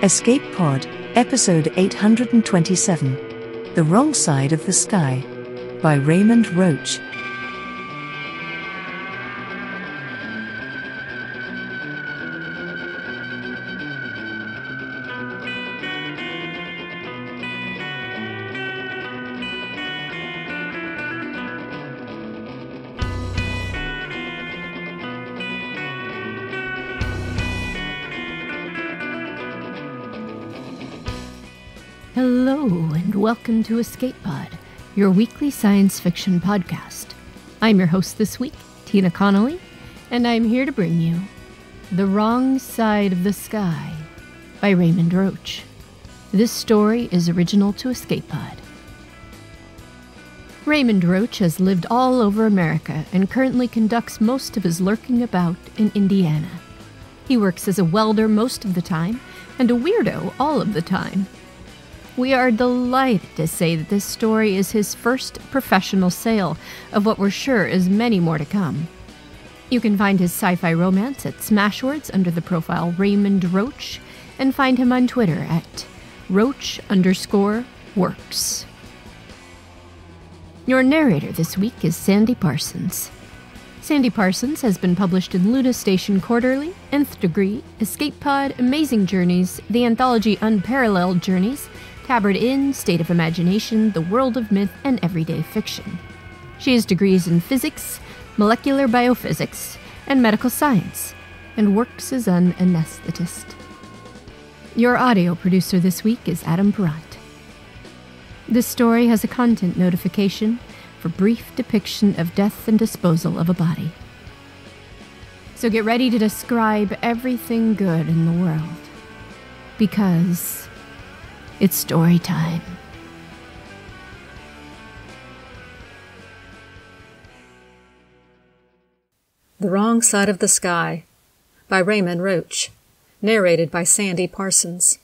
Escape Pod, Episode 827, The Wrong Side of the Sky, by Raymond Roach. Hello, and welcome to Escape Pod, your weekly science fiction podcast. I'm your host this week, Tina Connolly, and I'm here to bring you The Wrong Side of the Sky by Raymond Roach. This story is original to Escape Pod. Raymond Roach has lived all over America and currently conducts most of his lurking about in Indiana. He works as a welder most of the time and a weirdo all of the time. We are delighted to say that this story is his first professional sale of what we're sure is many more to come. You can find his sci-fi romance at Smashwords under the profile Raymond Roach, and find him on Twitter at Roach_works. Your narrator this week is Sandy Parsons. Sandy Parsons has been published in Luna Station Quarterly, Nth Degree, Escape Pod, Amazing Journeys, the anthology Unparalleled Journeys, Tabard Inn, State of Imagination, The World of Myth, and Everyday Fiction. She has degrees in physics, molecular biophysics, and medical science, and works as an anesthetist. Your audio producer this week is Adam Perrott. This story has a content notification for brief depiction of death and disposal of a body. So get ready to describe everything good in the world, because it's story time. The Wrong Side of the Sky by Raymond Roach. Narrated by Sandy Parsons.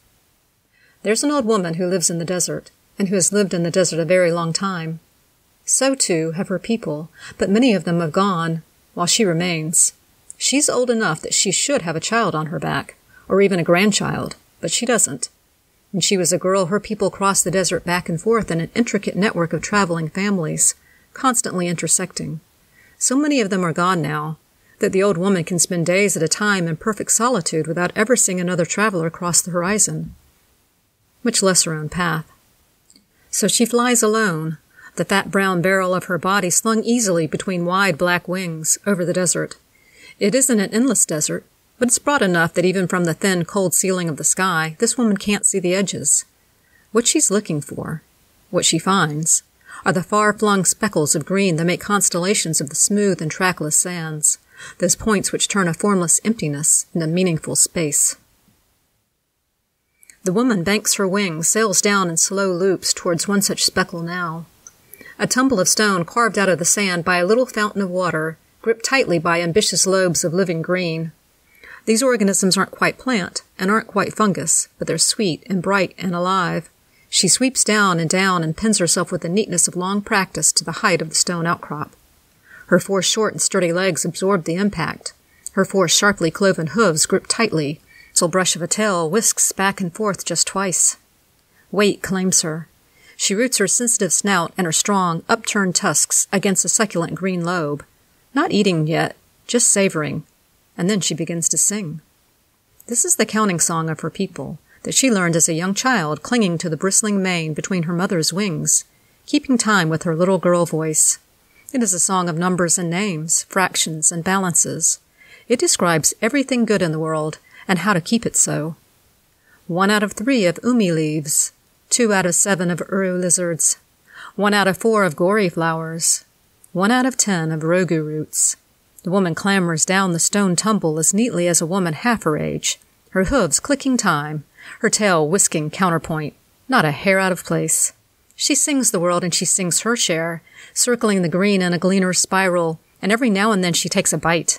There's an old woman who lives in the desert, and who has lived in the desert a very long time. So, too, have her people, but many of them have gone, while she remains. She's old enough that she should have a child on her back, or even a grandchild, but she doesn't. When she was a girl, her people crossed the desert back and forth in an intricate network of traveling families, constantly intersecting. So many of them are gone now, that the old woman can spend days at a time in perfect solitude without ever seeing another traveler cross the horizon, much less her own path. So she flies alone, the fat brown barrel of her body slung easily between wide black wings over the desert. It isn't an endless desert, but it's broad enough that even from the thin, cold ceiling of the sky, this woman can't see the edges. What she's looking for, what she finds, are the far-flung speckles of green that make constellations of the smooth and trackless sands, those points which turn a formless emptiness into meaningful space. The woman banks her wings, sails down in slow loops towards one such speckle now. A tumble of stone carved out of the sand by a little fountain of water, gripped tightly by ambitious lobes of living green. These organisms aren't quite plant, and aren't quite fungus, but they're sweet and bright and alive. She sweeps down and pins herself with the neatness of long practice to the height of the stone outcrop. Her 4 short and sturdy legs absorb the impact. Her 4 sharply cloven hooves grip tightly, till brush of a tail whisks back and forth just twice. Weight claims her. She roots her sensitive snout and her strong, upturned tusks against a succulent green lobe. Not eating yet, just savoring. And then she begins to sing. This is the counting song of her people, that she learned as a young child, clinging to the bristling mane between her mother's wings, keeping time with her little girl voice. It is a song of numbers and names, fractions and balances. It describes everything good in the world, and how to keep it so. 1 out of 3 of umi leaves, 2 out of 7 of uru lizards, 1 out of 4 of gory flowers, 1 out of 10 of rogu roots. The woman clambers down the stone tumble as neatly as a woman half her age, her hooves clicking time, her tail whisking counterpoint, not a hair out of place. She sings the world, and she sings her share, circling the green in a gleaner's spiral, and every now and then she takes a bite.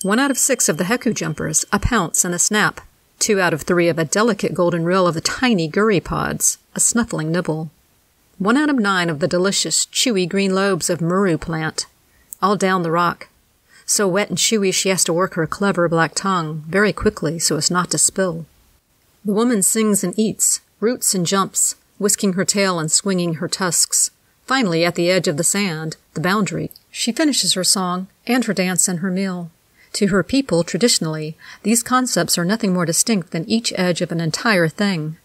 1 out of 6 of the heku jumpers, a pounce and a snap. 2 out of 3 of a delicate golden rill of the tiny guri pods, a snuffling nibble. 1 out of 9 of the delicious, chewy green lobes of muru plant, all down the rock. So wet and chewy she has to work her clever black tongue very quickly so as not to spill. The woman sings and eats, roots and jumps, whisking her tail and swinging her tusks. Finally, at the edge of the sand, the boundary, she finishes her song and her dance and her meal. To her people, traditionally, these concepts are nothing more distinct than each edge of an entire thing.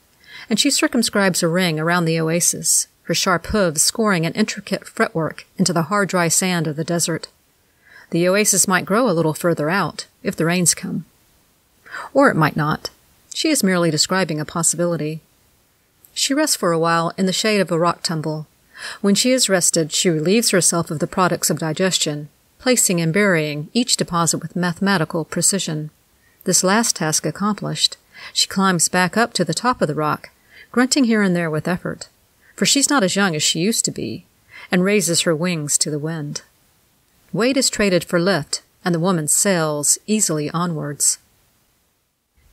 And she circumscribes a ring around the oasis, her sharp hooves scoring an intricate fretwork into the hard, dry sand of the desert. The oasis might grow a little further out, if the rains come. Or it might not. She is merely describing a possibility. She rests for a while in the shade of a rock tumble. When she is rested, she relieves herself of the products of digestion, placing and burying each deposit with mathematical precision. This last task accomplished, she climbs back up to the top of the rock, grunting here and there with effort, for she's not as young as she used to be, and raises her wings to the wind. Weight is traded for lift, and the woman sails easily onwards.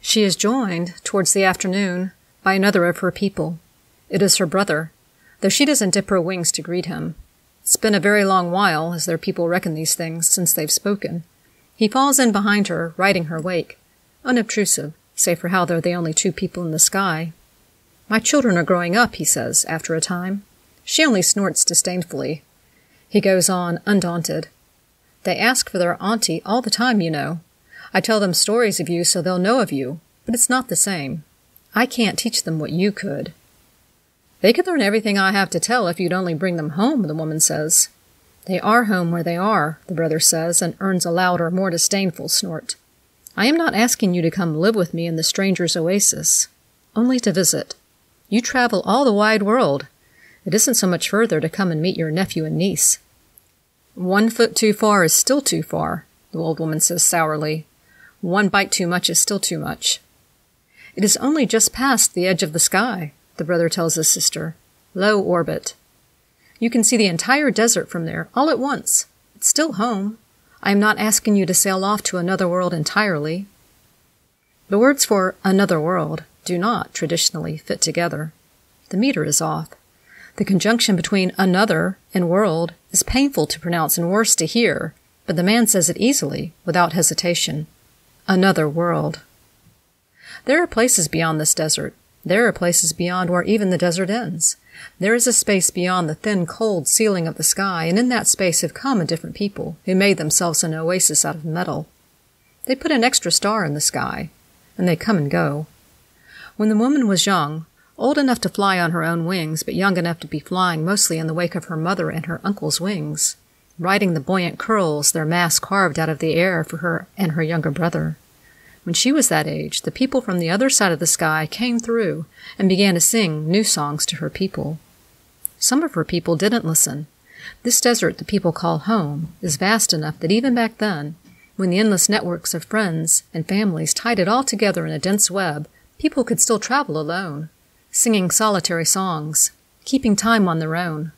She is joined, towards the afternoon, by another of her people. It is her brother, though she doesn't dip her wings to greet him. It's been a very long while, as their people reckon these things, since they've spoken. He falls in behind her, riding her wake, unobtrusive, save for how they're the only 2 people in the sky. "My children are growing up," he says, after a time. She only snorts disdainfully. He goes on, undaunted. "They ask for their auntie all the time, you know. I tell them stories of you so they'll know of you, but it's not the same. I can't teach them what you could." "They could learn everything I have to tell if you'd only bring them home," the woman says. "They are home where they are," the brother says, and earns a louder, more disdainful snort. "I am not asking you to come live with me in the stranger's oasis, only to visit. You travel all the wide world. It isn't so much further to come and meet your nephew and niece." "1 foot too far is still too far," the old woman says sourly. "1 bite too much is still too much." "It is only just past the edge of the sky," the brother tells his sister. "Low orbit. You can see the entire desert from there, all at once. It's still home. I am not asking you to sail off to another world entirely." The words for another world do not, traditionally, fit together. The meter is off. The conjunction between another and world is painful to pronounce and worse to hear, but the man says it easily, without hesitation. Another world. There are places beyond this desert. There are places beyond where even the desert ends. There is a space beyond the thin, cold ceiling of the sky, and in that space have come a different people who made themselves an oasis out of metal. They put an extra star in the sky, and they come and go. When the woman was young, old enough to fly on her own wings, but young enough to be flying mostly in the wake of her mother and her uncle's wings, riding the buoyant curls their mass carved out of the air for her and her younger brother. When she was that age, the people from the other side of the sky came through and began to sing new songs to her people. Some of her people didn't listen. This desert the people call home is vast enough that even back then, when the endless networks of friends and families tied it all together in a dense web, people could still travel alone, singing solitary songs, keeping time on their own.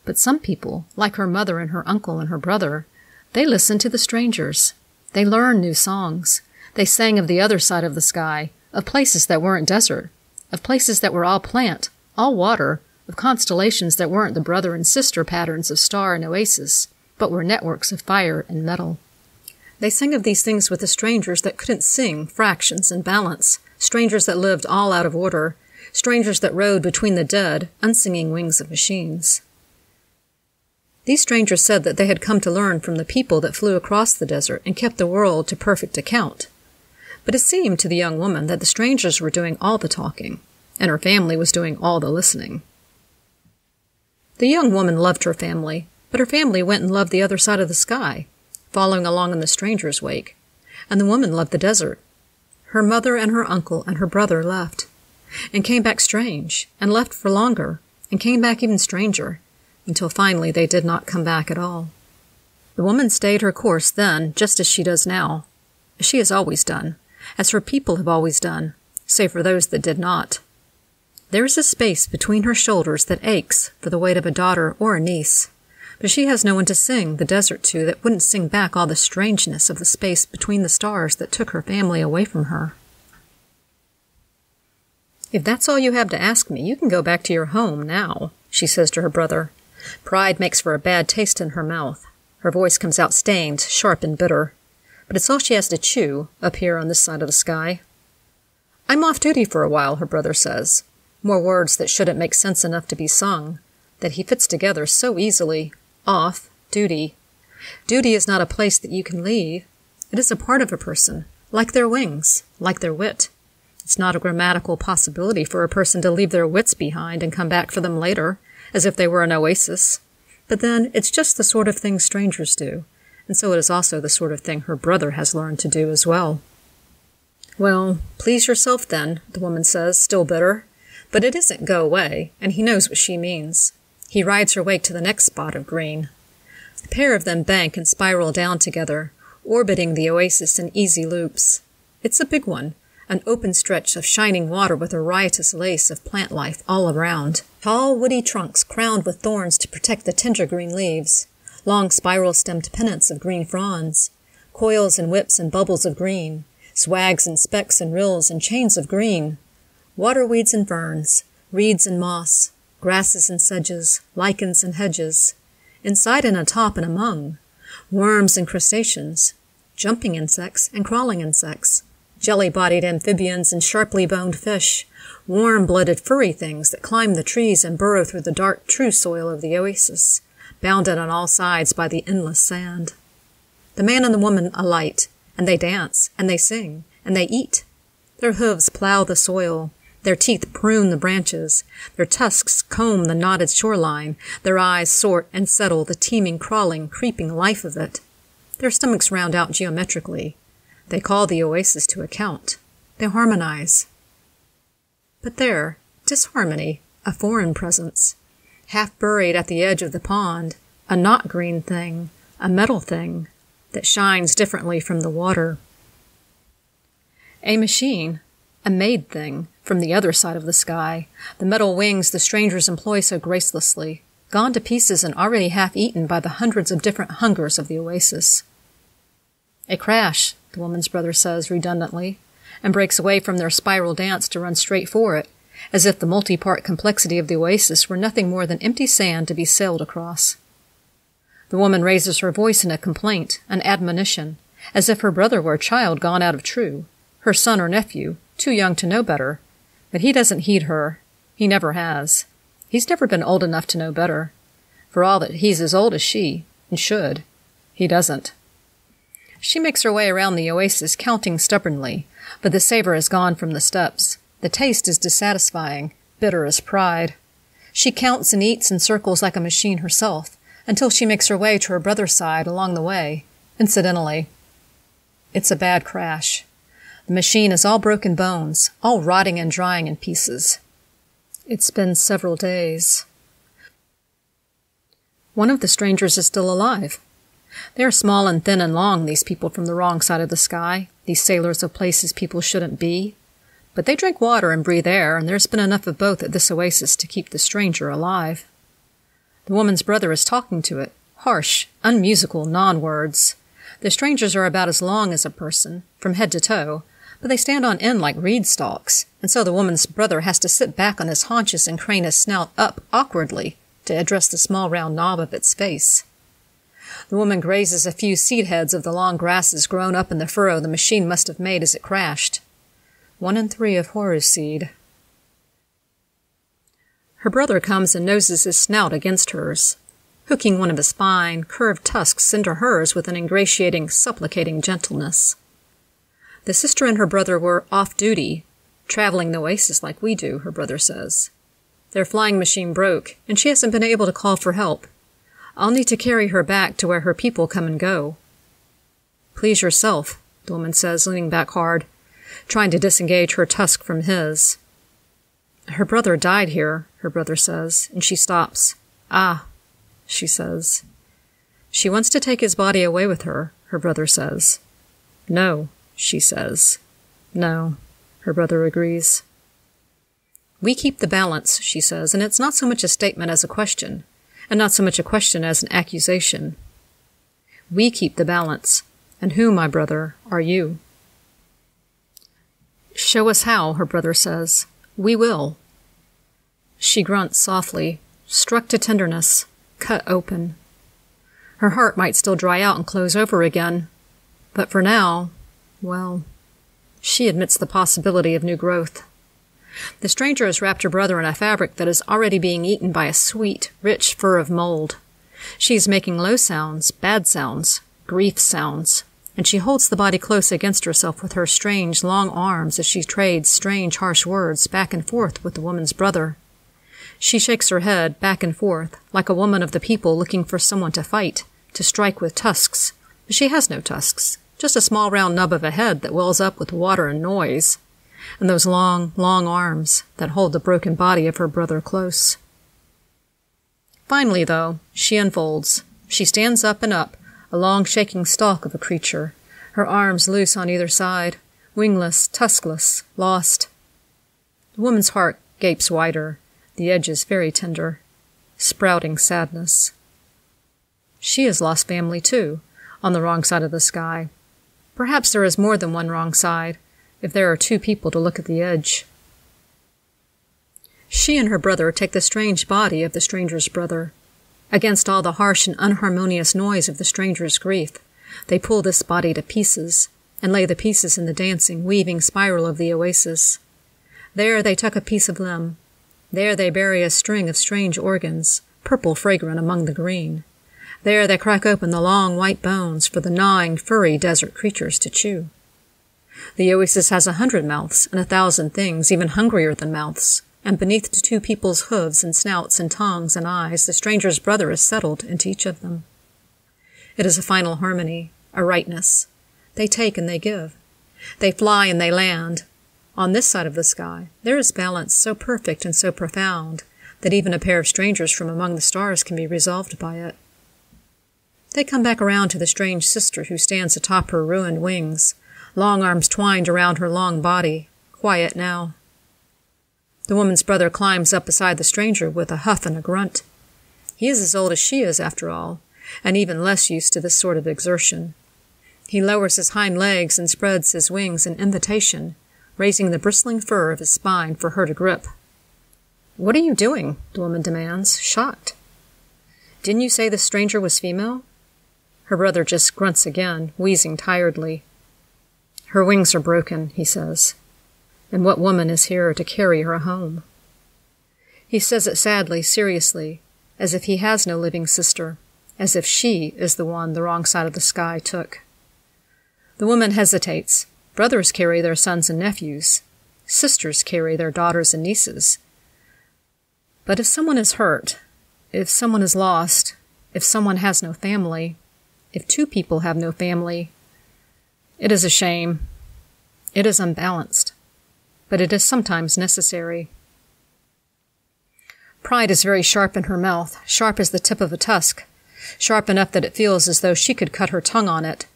But some people, like her mother and her uncle and her brother, they listened to the strangers. They learned new songs. They sang of the other side of the sky, of places that weren't desert, of places that were all plant, all water, of constellations that weren't the brother and sister patterns of star and oasis, but were networks of fire and metal. They sang of these things with the strangers that couldn't sing fractions and balance, strangers that lived all out of order, strangers that rode between the dead, unsinging wings of machines. These strangers said that they had come to learn from the people that flew across the desert and kept the world to perfect account. But it seemed to the young woman that the strangers were doing all the talking, and her family was doing all the listening. The young woman loved her family, but her family went and loved the other side of the sky, following along in the stranger's wake, and the woman loved the desert. Her mother and her uncle and her brother left, and came back strange, and left for longer, and came back even stranger, until finally they did not come back at all. The woman stayed her course then, just as she does now, as she has always done, as her people have always done, save for those that did not. There is a space between her shoulders that aches for the weight of a daughter or a niece, but she has no one to sing the desert to that wouldn't sing back all the strangeness of the space between the stars that took her family away from her. "If that's all you have to ask me, you can go back to your home now," she says to her brother. Pride makes for a bad taste in her mouth. Her voice comes out stained, sharp and bitter. But it's all she has to chew, up here on this side of the sky. I'm off duty for a while, her brother says. More words that shouldn't make sense enough to be sung, that he fits together so easily. Off, duty. Duty is not a place that you can leave. It is a part of a person, like their wings, like their wit. It's not a grammatical possibility for a person to leave their wits behind and come back for them later, as if they were an oasis. But then, it's just the sort of thing strangers do, and so it is also the sort of thing her brother has learned to do as well. Well, please yourself then, the woman says, still bitter. But it isn't go away, and he knows what she means. He rides her wake to the next spot of green. The pair of them bank and spiral down together, orbiting the oasis in easy loops. It's a big one, an open stretch of shining water with a riotous lace of plant life all around. Tall, woody trunks crowned with thorns to protect the tender green leaves, long spiral-stemmed pennants of green fronds, coils and whips and bubbles of green, swags and specks and rills and chains of green, water weeds and ferns, reeds and moss, grasses and sedges, lichens and hedges, inside and atop and among, worms and crustaceans, jumping insects and crawling insects, jelly-bodied amphibians and sharply boned fish, warm-blooded furry things that climb the trees and burrow through the dark true soil of the oasis, bounded on all sides by the endless sand. The man and the woman alight, and they dance, and they sing, and they eat. Their hooves plow the soil, their teeth prune the branches, their tusks comb the knotted shoreline, their eyes sort and settle the teeming, crawling, creeping life of it. Their stomachs round out geometrically. They call the oasis to account. They harmonize. But there, disharmony, a foreign presence, half buried at the edge of the pond, a not green thing, a metal thing, that shines differently from the water. A machine, a made thing, from the other side of the sky, the metal wings the strangers employ so gracelessly, gone to pieces and already half-eaten by the hundreds of different hungers of the oasis. A crash, the woman's brother says redundantly, and breaks away from their spiral dance to run straight for it, as if the multi-part complexity of the oasis were nothing more than empty sand to be sailed across. The woman raises her voice in a complaint, an admonition, as if her brother were a child gone out of true, her son or nephew, too young to know better. But he doesn't heed her. He never has. He's never been old enough to know better. For all that he's as old as she, and should. He doesn't. She makes her way around the oasis, counting stubbornly, but the savor is gone from the steps. The taste is dissatisfying, bitter as pride. She counts and eats and circles like a machine herself, until she makes her way to her brother's side along the way, incidentally. It's a bad crash. The machine is all broken bones, all rotting and drying in pieces. It's been several days. One of the strangers is still alive. They are small and thin and long, these people from the wrong side of the sky, these sailors of places people shouldn't be. But they drink water and breathe air, and there's been enough of both at this oasis to keep the stranger alive. The woman's brother is talking to it, harsh, unmusical non-words. The strangers are about as long as a person, from head to toe, but they stand on end like reed stalks, and so the woman's brother has to sit back on his haunches and crane his snout up awkwardly to address the small round knob of its face. The woman grazes a few seed heads of the long grasses grown up in the furrow the machine must have made as it crashed. 1 in 3 of horror seed. Her brother comes and noses his snout against hers, hooking one of his fine, curved tusks into hers with an ingratiating, supplicating gentleness. The sister and her brother were off duty, traveling the oasis like we do, her brother says. Their flying machine broke, and she hasn't been able to call for help. I'll need to carry her back to where her people come and go. Please yourself, the woman says, leaning back hard, trying to disengage her tusk from his. Her brother died here, her brother says, and she stops. Ah, she says. She wants to take his body away with her, her brother says. No, she says. No, her brother agrees. We keep the balance, she says, and it's not so much a statement as a question, and not so much a question as an accusation. We keep the balance, and who, my brother, are you? Show us how, her brother says. We will. She grunts softly, struck to tenderness, cut open. Her heart might still dry out and close over again, but for now, well, she admits the possibility of new growth. The stranger has wrapped her brother in a fabric that is already being eaten by a sweet, rich fur of mold. She is making low sounds, bad sounds, grief sounds, and she holds the body close against herself with her strange, long arms as she trades strange, harsh words back and forth with the woman's brother. She shakes her head back and forth, like a woman of the people looking for someone to fight, to strike with tusks. But she has no tusks, just a small round nub of a head that wells up with water and noise, and those long, long arms that hold the broken body of her brother close. Finally, though, she unfolds. She stands up and up, a long shaking stalk of a creature, her arms loose on either side, wingless, tuskless, lost. The woman's heart gapes wider, the edges very tender, sprouting sadness. She has lost family, too, on the wrong side of the sky. Perhaps there is more than one wrong side, if there are two people to look at the edge. She and her brother take the strange body of the stranger's brother. Against all the harsh and unharmonious noise of the stranger's grief, they pull this body to pieces, and lay the pieces in the dancing, weaving spiral of the oasis. There they tuck a piece of limb. There they bury a string of strange organs, purple fragrant among the green. There they crack open the long white bones for the gnawing, furry desert creatures to chew. The oasis has 100 mouths and 1,000 things even hungrier than mouths, and beneath the two people's hooves and snouts and tongues and eyes, the stranger's brother is settled into each of them. It is a final harmony, a rightness. They take and they give. They fly and they land. On this side of the sky, there is balance so perfect and so profound that even a pair of strangers from among the stars can be resolved by it. They come back around to the strange sister who stands atop her ruined wings, long arms twined around her long body, quiet now. The woman's brother climbs up beside the stranger with a huff and a grunt. He is as old as she is, after all, and even less used to this sort of exertion. He lowers his hind legs and spreads his wings in invitation, raising the bristling fur of his spine for her to grip. "What are you doing?" the woman demands, shocked. "Didn't you say the stranger was female?" Her brother just grunts again, wheezing tiredly. "Her wings are broken," he says. "And what woman is here to carry her home?" He says it sadly, seriously, as if he has no living sister, as if she is the one the wrong side of the sky took. The woman hesitates. Brothers carry their sons and nephews. Sisters carry their daughters and nieces. But if someone is hurt, if someone is lost, if someone has no family, if two people have no family, it is a shame. It is unbalanced. But it is sometimes necessary. Pride is very sharp in her mouth, sharp as the tip of a tusk, sharp enough that it feels as though she could cut her tongue on it.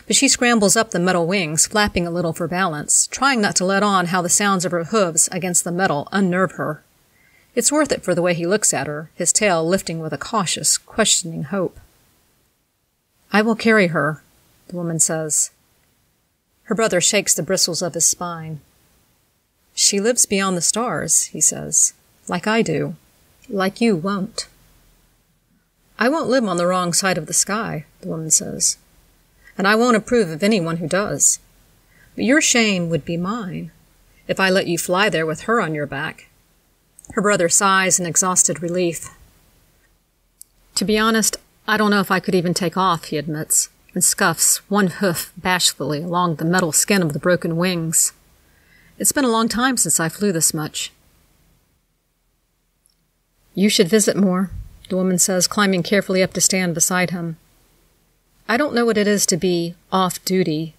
But she scrambles up the metal wings, flapping a little for balance, trying not to let on how the sounds of her hooves against the metal unnerve her. It's worth it for the way he looks at her, his tail lifting with a cautious, questioning hope. "I will carry her," the woman says. Her brother shakes the bristles of his spine. "She lives beyond the stars," he says, "like I do. Like you won't." "I won't live on the wrong side of the sky," the woman says. "And I won't approve of anyone who does. But your shame would be mine, if I let you fly there with her on your back." Her brother sighs in exhausted relief. "To be honest, I don't know if I could even take off," he admits, and scuffs one hoof bashfully along the metal skin of the broken wings. "It's been a long time since I flew this much." "You should visit more," the woman says, climbing carefully up to stand beside him. "I don't know what it is to be off-duty,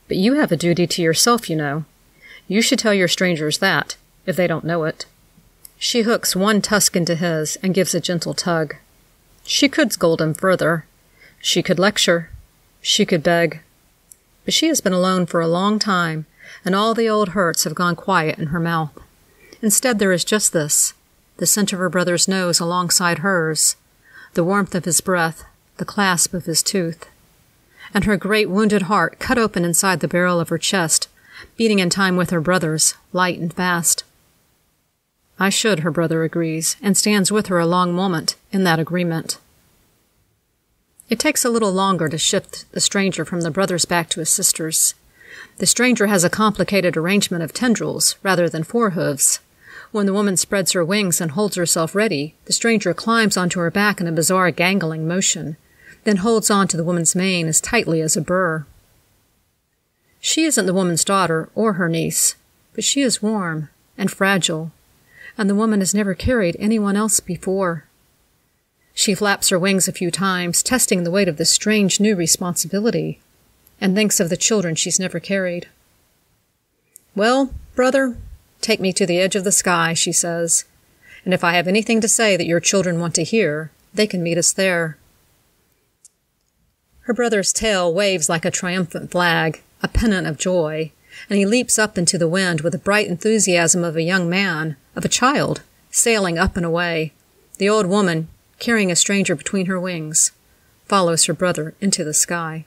but you have a duty to yourself, you know. You should tell your strangers that, if they don't know it." She hooks one tusk into his and gives a gentle tug. She could scold him further. She could lecture. She could beg. But she has been alone for a long time, and all the old hurts have gone quiet in her mouth. Instead, there is just this, the scent of her brother's nose alongside hers, the warmth of his breath, the clasp of his tooth, and her great wounded heart cut open inside the barrel of her chest, beating in time with her brother's, light and fast. I should, her brother agrees, and stands with her a long moment in that agreement. It takes a little longer to shift the stranger from the brother's back to his sister's. The stranger has a complicated arrangement of tendrils rather than forehooves. When the woman spreads her wings and holds herself ready, the stranger climbs onto her back in a bizarre gangling motion, then holds on to the woman's mane as tightly as a burr. She isn't the woman's daughter or her niece, but she is warm and fragile, and the woman has never carried anyone else before. She flaps her wings a few times, testing the weight of this strange new responsibility, and thinks of the children she's never carried. "Well, brother, take me to the edge of the sky," she says, "and if I have anything to say that your children want to hear, they can meet us there." Her brother's tail waves like a triumphant flag, a pennant of joy, and he leaps up into the wind with the bright enthusiasm of a young man, of a child, sailing up and away. The old woman, carrying a stranger between her wings, follows her brother into the sky.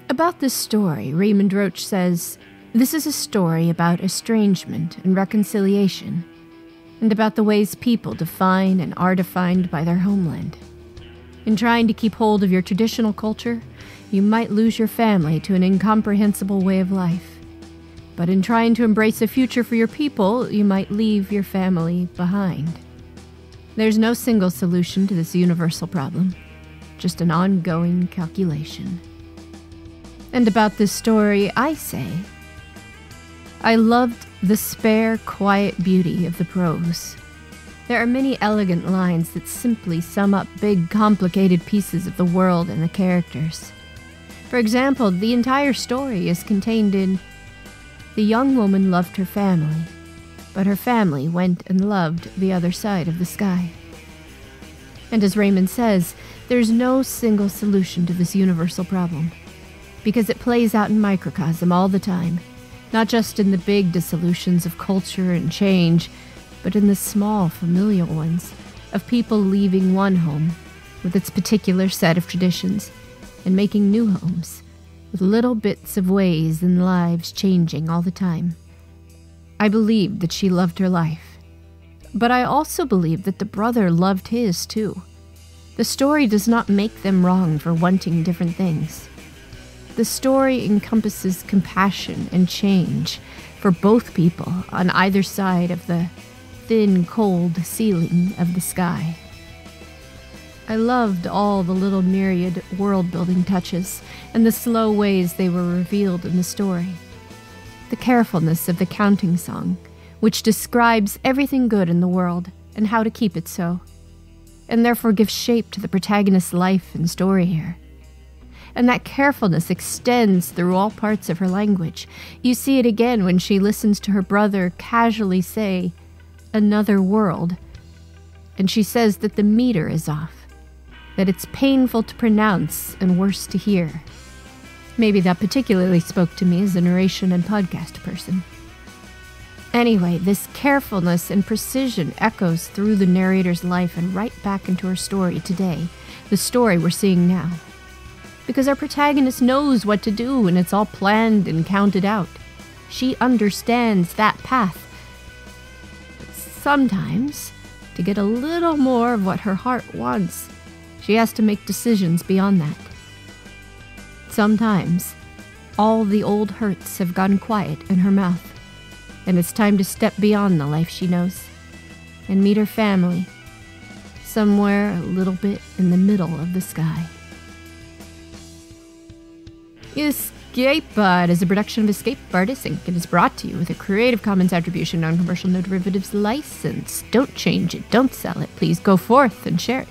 About this story, Raymond Roach says, "This is a story about estrangement and reconciliation, and about the ways people define and are defined by their homeland. In trying to keep hold of your traditional culture, you might lose your family to an incomprehensible way of life. But in trying to embrace a future for your people, you might leave your family behind. There's no single solution to this universal problem, just an ongoing calculation." And about this story, I say, I loved the spare, quiet beauty of the prose. There are many elegant lines that simply sum up big, complicated pieces of the world and the characters. For example, the entire story is contained in, "The young woman loved her family, but her family went and loved the other side of the sky." And as Raymond says, there's no single solution to this universal problem, because it plays out in microcosm all the time, not just in the big dissolutions of culture and change, but in the small, familiar ones of people leaving one home with its particular set of traditions and making new homes with little bits of ways and lives changing all the time. I believed that she loved her life, but I also believed that the brother loved his too. The story does not make them wrong for wanting different things. The story encompasses compassion and change for both people on either side of the thin, cold ceiling of the sky. I loved all the little myriad world-building touches and the slow ways they were revealed in the story. The carefulness of the counting song, which describes everything good in the world and how to keep it so, and therefore gives shape to the protagonist's life and story here. And that carefulness extends through all parts of her language. You see it again when she listens to her brother casually say, "another world," and she says that the meter is off, that it's painful to pronounce and worse to hear. Maybe that particularly spoke to me as a narration and podcast person. Anyway, this carefulness and precision echoes through the narrator's life and right back into her story today, the story we're seeing now. Because our protagonist knows what to do and it's all planned and counted out. She understands that path. But sometimes, to get a little more of what her heart wants, she has to make decisions beyond that. Sometimes, all the old hurts have gone quiet in her mouth, and it's time to step beyond the life she knows and meet her family, somewhere a little bit in the middle of the sky. Escape Pod is a production of Escape Artists Inc. and is brought to you with a Creative Commons Attribution Non-Commercial No Derivatives license. Don't change it, don't sell it. Please go forth and share it.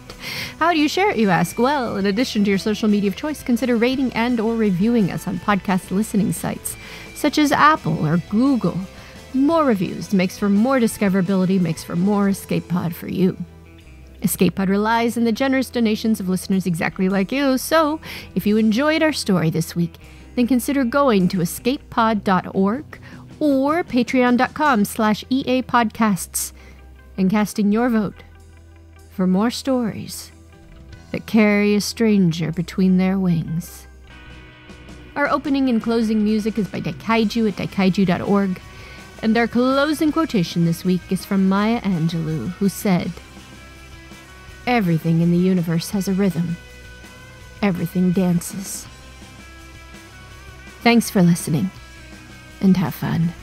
How do you share it, you ask? Well, in addition to your social media of choice, consider rating and or reviewing us on podcast listening sites, such as Apple or Google. More reviews makes for more discoverability, makes for more Escape Pod for you. Escape Pod relies on the generous donations of listeners exactly like you, so if you enjoyed our story this week, then consider going to escapepod.org or patreon.com/EAPodcasts and casting your vote for more stories that carry a stranger between their wings. Our opening and closing music is by Daikaiju at daikaiju.org, and our closing quotation this week is from Maya Angelou, who said, "Everything in the universe has a rhythm. Everything dances." Thanks for listening, and have fun.